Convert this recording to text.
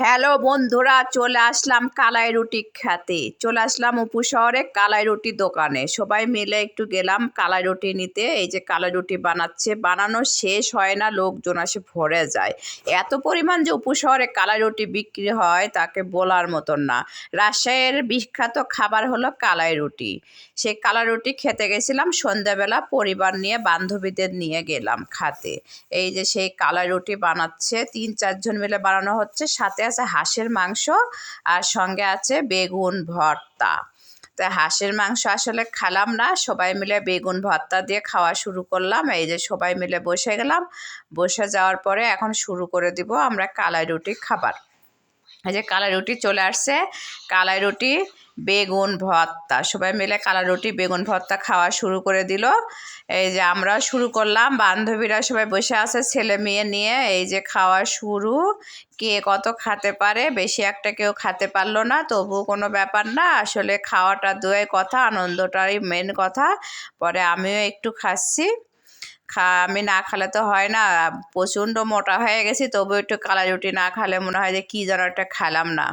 Hello বন্ধুরা, চলে আসলাম কালাই রুটি খেতে। চলে আসলাম উপশহরে কালাই রুটি দোকানে। সবাই মিলে একটু গেলাম কালাই রুটি নিতে। এই যে কালাই রুটি বানাচ্ছে, বানানো শেষ হয় না, লোকজন আসে ভরে যায়। এত পরিমাণ যে উপশহরে কালাই রুটি বিক্রি হয় তাকে বলার মতন না। রাজশাহীর বিখ্যাত খাবার হলো কালাই রুটি। সেই কালাই রুটি খেতে গেছিলাম সন্ধ্যাবেলা, পরিবার নিয়ে বান্ধবীদের নিয়ে গেলাম খাতে। এই যে সেই কালাই রুটি বানাচ্ছে, 3-4 জন মিলে বানানো হচ্ছে। সাথে আছে হাঁসের মাংস আর সঙ্গে আছে বেগুন ভর্তা। তো হাঁসের মাংস আসলে খেলাম না, সবাই মিলে বেগুন ভর্তা দিয়ে খাওয়া শুরু করলাম। এই যে সবাই মিলে বসে গেলাম। বসে যাওয়ার পরে এখন শুরু করে দিব আমরা কালাই রুটি খাবার। এই যে কালাই রুটি চলে আসছে, কালাই রুটি বেগুন ভর্তা, সবাই মিলে কালাই রুটি বেগুন ভর্তা খাওয়া শুরু করে দিল। এই যে আমরা শুরু করলাম, বান্ধবীরা সবাই বসে আছে ছেলে মেয়ে নিয়ে। এই যে খাওয়া শুরু। কে কত খেতে পারে, বেশি একটা কেউ খেতে পারলো না, তবু কোনো ব্যাপার না। আসলে খাওয়াটা দুয়ে কথা, আনন্দটাই মেন কথা। পরে আমিও একটু খাচ্ছি। আমি না খেলে তো হয় না, প্রচণ্ড মোটা হয়ে গেছি, তবু একটু কালাই রুটি না খেলে মনে হয় যে কী যেন একটা খেলাম না।